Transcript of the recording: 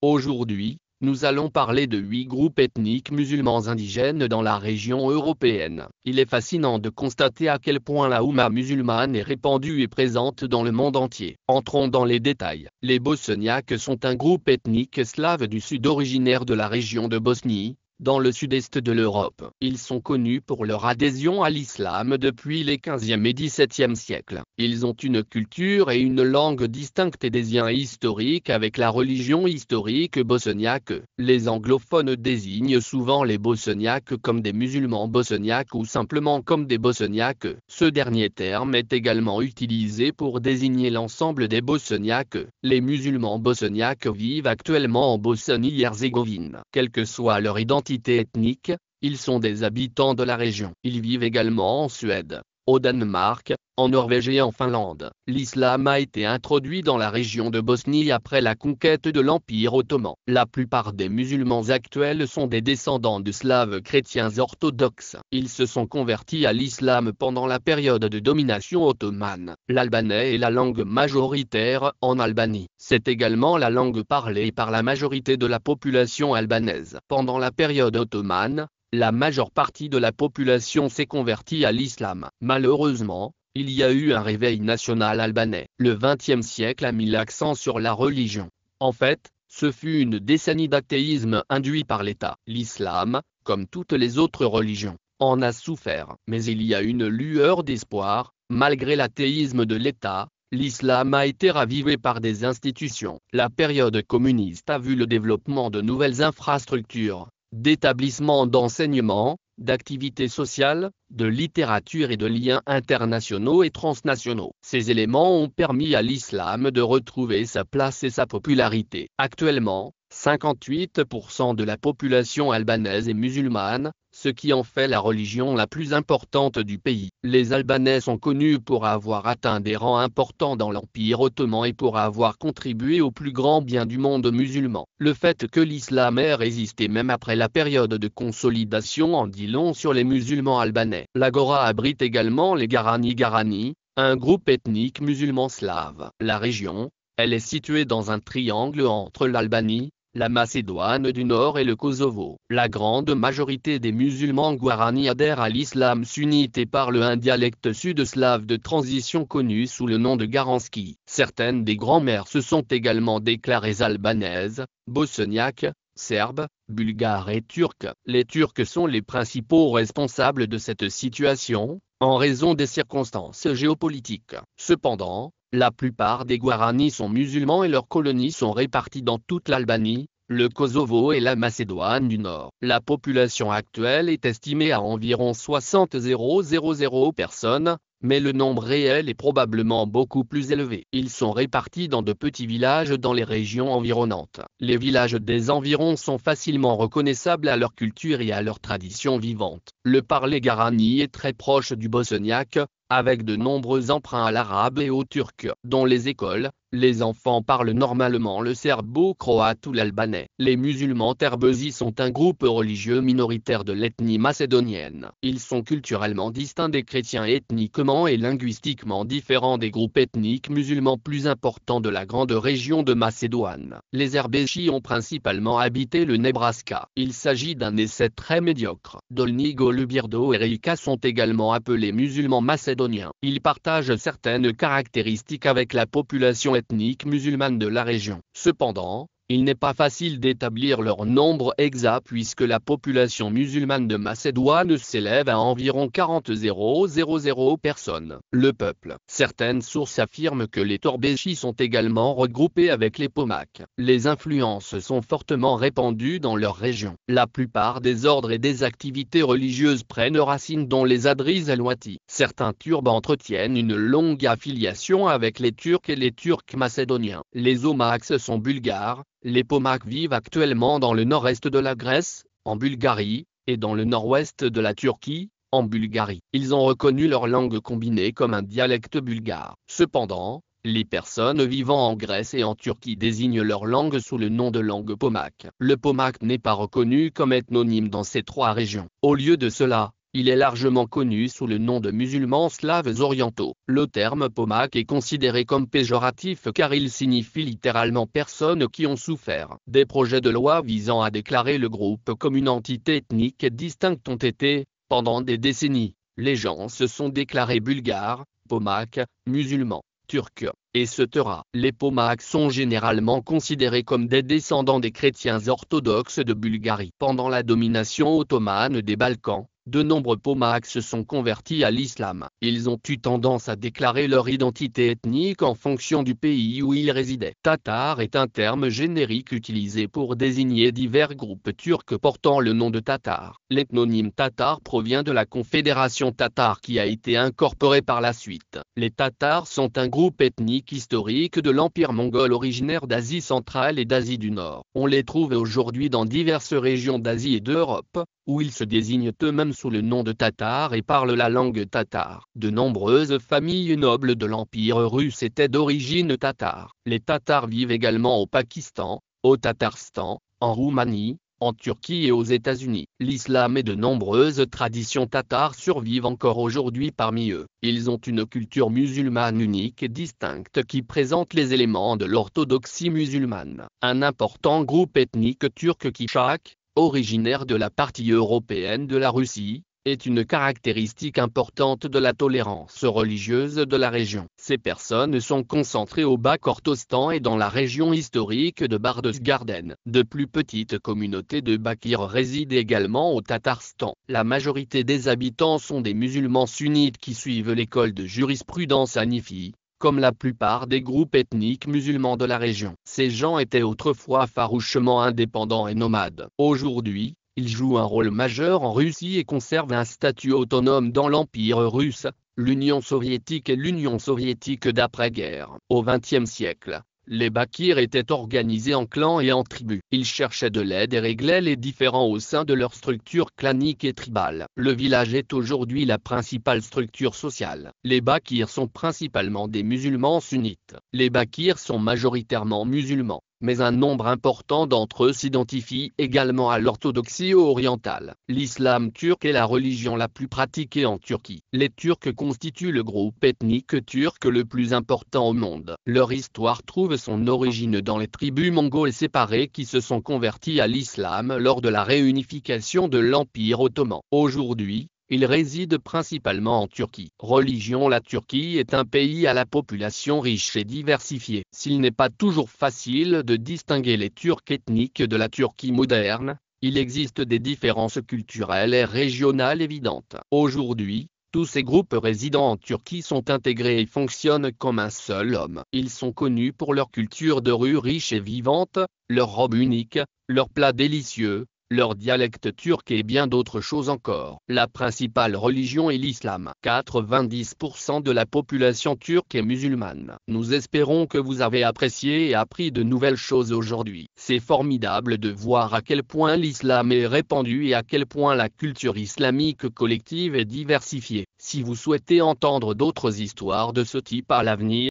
Aujourd'hui, nous allons parler de 8 groupes ethniques musulmans indigènes dans la région européenne. Il est fascinant de constater à quel point la Oumma musulmane est répandue et présente dans le monde entier. Entrons dans les détails. Les Bosniaques sont un groupe ethnique slave du sud originaire de la région de Bosnie, dans le sud-est de l'Europe. Ils sont connus pour leur adhésion à l'islam depuis les 15e et 17e siècles. Ils ont une culture et une langue distinctes et des liens historiques avec la religion historique bosniaque. Les anglophones désignent souvent les Bosniaques comme des musulmans bosniaques ou simplement comme des Bosniaques. Ce dernier terme est également utilisé pour désigner l'ensemble des Bosniaques. Les musulmans bosniaques vivent actuellement en Bosnie-Herzégovine. Quelle que soit leur identité ethnique, ils sont des habitants de la région. Ils vivent également en Suède, au Danemark, en Norvège et en Finlande. L'islam a été introduit dans la région de Bosnie après la conquête de l'Empire ottoman. La plupart des musulmans actuels sont des descendants de Slaves chrétiens orthodoxes. Ils se sont convertis à l'islam pendant la période de domination ottomane. L'albanais est la langue majoritaire en Albanie. C'est également la langue parlée par la majorité de la population albanaise. Pendant la période ottomane, la majeure partie de la population s'est convertie à l'islam. Malheureusement, il y a eu un réveil national albanais. Le XXe siècle a mis l'accent sur la religion. En fait, ce fut une décennie d'athéisme induit par l'État. L'islam, comme toutes les autres religions, en a souffert. Mais il y a une lueur d'espoir. Malgré l'athéisme de l'État, l'islam a été ravivé par des institutions. La période communiste a vu le développement de nouvelles infrastructures, d'établissements d'enseignement, d'activités sociales, de littérature et de liens internationaux et transnationaux. Ces éléments ont permis à l'islam de retrouver sa place et sa popularité. Actuellement, 58% de la population albanaise est musulmane, ce qui en fait la religion la plus importante du pays. Les Albanais sont connus pour avoir atteint des rangs importants dans l'Empire ottoman et pour avoir contribué au plus grand bien du monde musulman. Le fait que l'islam ait résisté même après la période de consolidation en dit long sur les musulmans albanais. L'Agora abrite également les Garani, un groupe ethnique musulman slave. La région, elle est située dans un triangle entre l'Albanie, la Macédoine du Nord et le Kosovo. La grande majorité des musulmans guarani adhèrent à l'islam sunnite et parlent un dialecte sud-slave de transition connu sous le nom de garanski. Certaines des grands-mères se sont également déclarées albanaises, bosniaques, serbes, bulgares et turcs. Les Turcs sont les principaux responsables de cette situation, en raison des circonstances géopolitiques. Cependant, la plupart des Guaranis sont musulmans et leurs colonies sont réparties dans toute l'Albanie, le Kosovo et la Macédoine du Nord. La population actuelle est estimée à environ 60,000 personnes, mais le nombre réel est probablement beaucoup plus élevé. Ils sont répartis dans de petits villages dans les régions environnantes. Les villages des environs sont facilement reconnaissables à leur culture et à leur tradition vivante. Le parler guarani est très proche du bosniaque, avec de nombreux emprunts à l'arabe et au turc. Dans les écoles, les enfants parlent normalement le serbo-croate ou l'albanais. Les musulmans terbezi sont un groupe religieux minoritaire de l'ethnie macédonienne. Ils sont culturellement distincts des chrétiens ethniquement et linguistiquement différents des groupes ethniques musulmans plus importants de la grande région de Macédoine. Les Herbéchis ont principalement habité le Nebraska. Il s'agit d'un essai très médiocre. Dolni Golubirdo et Reika sont également appelés musulmans macédoniens. Ils partagent certaines caractéristiques avec la population ethnique musulmane de la région. Cependant, il n'est pas facile d'établir leur nombre exact puisque la population musulmane de Macédoine s'élève à environ 40,000 personnes. Le peuple. Certaines sources affirment que les Torbéchis sont également regroupés avec les Pomaks. Les influences sont fortement répandues dans leur région. La plupart des ordres et des activités religieuses prennent racine dans les Adris Alwati. Certains Turbes entretiennent une longue affiliation avec les Turcs et les Turcs macédoniens. Les Omaks sont bulgares. Les Pomaks vivent actuellement dans le nord-est de la Grèce, en Bulgarie, et dans le nord-ouest de la Turquie, en Bulgarie. Ils ont reconnu leur langue combinée comme un dialecte bulgare. Cependant, les personnes vivant en Grèce et en Turquie désignent leur langue sous le nom de langue pomake. Le pomake n'est pas reconnu comme ethnonyme dans ces trois régions. Au lieu de cela, Il est largement connu sous le nom de musulmans slaves orientaux. Le terme pomak est considéré comme péjoratif car il signifie littéralement personnes qui ont souffert. Des projets de loi visant à déclarer le groupe comme une entité ethnique distincte ont été, pendant des décennies, les gens se sont déclarés bulgares, pomaks, musulmans, turcs, etc. Les pomaks sont généralement considérés comme des descendants des chrétiens orthodoxes de Bulgarie. Pendant la domination ottomane des Balkans, de nombreux pomaks se sont convertis à l'islam. Ils ont eu tendance à déclarer leur identité ethnique en fonction du pays où ils résidaient. Tatar est un terme générique utilisé pour désigner divers groupes turcs portant le nom de tatar. L'ethnonyme tatar provient de la confédération tatare qui a été incorporée par la suite. Les Tatars sont un groupe ethnique historique de l'Empire mongol originaire d'Asie centrale et d'Asie du Nord. On les trouve aujourd'hui dans diverses régions d'Asie et d'Europe, où ils se désignent eux-mêmes sous le nom de Tatars et parlent la langue tatare. De nombreuses familles nobles de l'Empire russe étaient d'origine tatare. Les Tatars vivent également au Pakistan, au Tatarstan, en Roumanie, en Turquie et aux États-Unis. L'islam et de nombreuses traditions tatares survivent encore aujourd'hui parmi eux. Ils ont une culture musulmane unique et distincte qui présente les éléments de l'orthodoxie musulmane. Un important groupe ethnique turc Kipchak, originaire de la partie européenne de la Russie, est une caractéristique importante de la tolérance religieuse de la région. Ces personnes sont concentrées au Bas-Kortostan et dans la région historique de Bardesgarden. De plus petites communautés de Bakirs résident également au Tatarstan. La majorité des habitants sont des musulmans sunnites qui suivent l'école de jurisprudence hanifi, comme la plupart des groupes ethniques musulmans de la région. Ces gens étaient autrefois farouchement indépendants et nomades. Aujourd'hui, ils jouent un rôle majeur en Russie et conservent un statut autonome dans l'Empire russe, l'Union soviétique et l'Union soviétique d'après-guerre. Au XXe siècle, les Bakirs étaient organisés en clans et en tribus. Ils cherchaient de l'aide et réglaient les différends au sein de leur structure clanique et tribale. Le village est aujourd'hui la principale structure sociale. Les Bakirs sont principalement des musulmans sunnites. Les Bakirs sont majoritairement musulmans, mais un nombre important d'entre eux s'identifient également à l'orthodoxie orientale. L'islam turc est la religion la plus pratiquée en Turquie. Les Turcs constituent le groupe ethnique turc le plus important au monde. Leur histoire trouve son origine dans les tribus mongoles séparées qui se sont converties à l'islam lors de la réunification de l'Empire ottoman. Aujourd'hui, ils résident principalement en Turquie. Religion. La Turquie est un pays à la population riche et diversifiée. S'il n'est pas toujours facile de distinguer les Turcs ethniques de la Turquie moderne, il existe des différences culturelles et régionales évidentes. Aujourd'hui, tous ces groupes résidant en Turquie sont intégrés et fonctionnent comme un seul homme. Ils sont connus pour leur culture de rue riche et vivante, leurs robes uniques, leurs plats délicieux, leur dialecte turc et bien d'autres choses encore. La principale religion est l'islam. 90% de la population turque est musulmane. Nous espérons que vous avez apprécié et appris de nouvelles choses aujourd'hui. C'est formidable de voir à quel point l'islam est répandu et à quel point la culture islamique collective est diversifiée. Si vous souhaitez entendre d'autres histoires de ce type à l'avenir,